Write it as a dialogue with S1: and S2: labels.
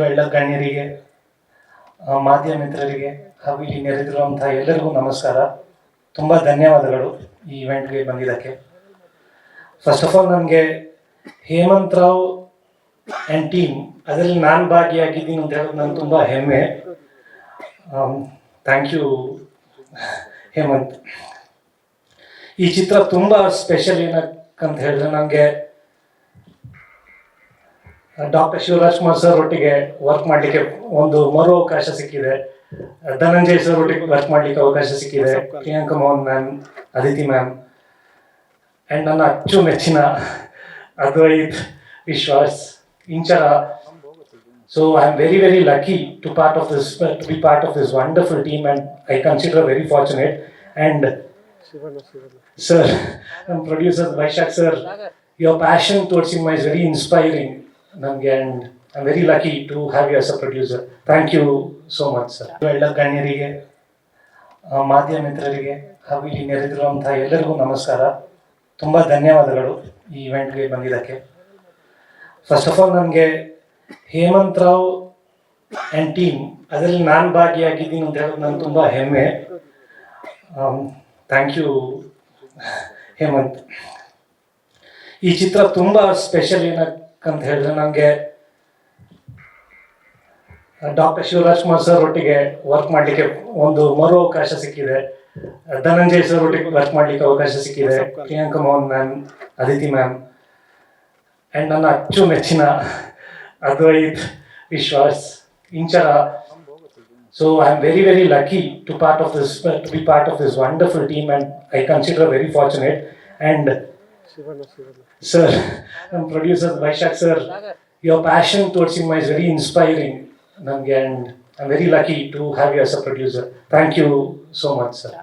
S1: ಎಲ್ಲ ಗಣ್ಯರಿಗೆ, ಮಾಧ್ಯಮ ಮಿತ್ರರಿಗೆ ಹಾಗೂ ಇಲ್ಲಿ ನೆರೆದಿರುವಂತಹ ಎಲ್ಲರಿಗೂ ನಮಸ್ಕಾರ. ತುಂಬ ಧನ್ಯವಾದಗಳು ಈ ಇವೆಂಟ್ಗೆ ಬಂದಿದ್ದಕ್ಕೆ. ಫಸ್ಟ್ ಆಫ್ ಆಲ್ ನನಗೆ ಹೇಮಂತ್ ರಾವ್ ಆ್ಯಂಡ್ ಟೀಮ್ ಅದರಲ್ಲಿ ನಾನು ಭಾಗಿಯಾಗಿದ್ದೀನಿ ಅಂತ ಹೇಳೋದು ನನಗೆ ತುಂಬ ಹೆಮ್ಮೆ. Thank you Hemanth. ಈ ಚಿತ್ರ ತುಂಬ ಸ್ಪೆಷಲ್ ಏನಕ್ಕಂತ ಹೇಳಿದ್ರೆ, ನನಗೆ ಡಾಕ್ಟರ್ ಶಿವರಾಜ್ ಕುಮಾರ್ ಸರ್ ಒಟ್ಟಿಗೆ ವರ್ಕ್ ಮಾಡಲಿಕ್ಕೆ ಒಂದು ಮರು ಅವಕಾಶ ಸಿಕ್ಕಿದೆ. ಧನಂಜಯ್ ಸರ್ ಒಟ್ಟಿಗೆ ವರ್ಕ್ ಮಾಡಲಿಕ್ಕೆ ಅವಕಾಶ ಸಿಕ್ಕಿದೆ. Priyanka Mohan ma'am, Aditi ma'am, and ನನ್ನ ಅಚ್ಚುಮೆಚ್ಚಿನ ಅದ್ವೈತ್, ವಿಶ್ವಾಸ್, Inchara. So I am very, very lucky to be part of this wonderful team, and I consider very fortunate. And sir, producer Vaishak sir, your passion towards cinema is very inspiring. And I'm very lucky to have you as a producer. Thank you so much, sir. ಎಲ್ಲ ಗಣ್ಯರಿಗೆ, ಮಾಧ್ಯಮ ಮಿತ್ರರಿಗೆ ಹಾಗೂ ಇಲ್ಲಿ ನೆರೆದಿರುವಂತಹ ಎಲ್ಲರಿಗೂ ನಮಸ್ಕಾರ. ತುಂಬ ಧನ್ಯವಾದಗಳು ಈ ಇವೆಂಟ್ಗೆ ಬಂದಿದ್ದಕ್ಕೆ. ಫಸ್ಟ್ ಆಫ್ ಆಲ್ ನನಗೆ ಹೇಮಂತ್ ರಾವ್ ಆ್ಯಂಡ್ ಟೀಮ್ ಅದರಲ್ಲಿ ನಾನು ಭಾಗಿಯಾಗಿದ್ದೀನಿ ಅಂತ ಹೇಳೋದು ನನಗೆ ತುಂಬ ಹೆಮ್ಮೆ. Thank you Hemanth. ಈ ಚಿತ್ರ ತುಂಬ ಸ್ಪೆಷಲ್ ಏನಕ್ಕಂತ ಹೇಳಿದ್ರೆ, ನನಗೆ ಡಾಕ್ಟರ್ ಶಿವರಾಜ್ ಕುಮಾರ್ ಸರ್ ಒಟ್ಟಿಗೆ ವರ್ಕ್ ಮಾಡಲಿಕ್ಕೆ ಒಂದು ಮರು ಅವಕಾಶ ಸಿಕ್ಕಿದೆ. ಧನಂಜಯ್ ಸರ್ ಒಟ್ಟಿಗೆ ವರ್ಕ್ ಮಾಡಲಿಕ್ಕೆ ಅವಕಾಶ ಸಿಕ್ಕಿದೆ. Priyanka Mohan ma'am, Aditi ma'am, and ನನ್ನ ಅಚ್ಚುಮೆಚ್ಚಿನ ಅದ್ವೈತ್, ವಿಶ್ವಾಸ್, Inchara. So I am very, very lucky to be part of this wonderful team, and I consider very fortunate. And sir, producer Vaishak sir, your passion towards cinema is very inspiring. And I'm very lucky to have you as a producer. Thank you so much, sir.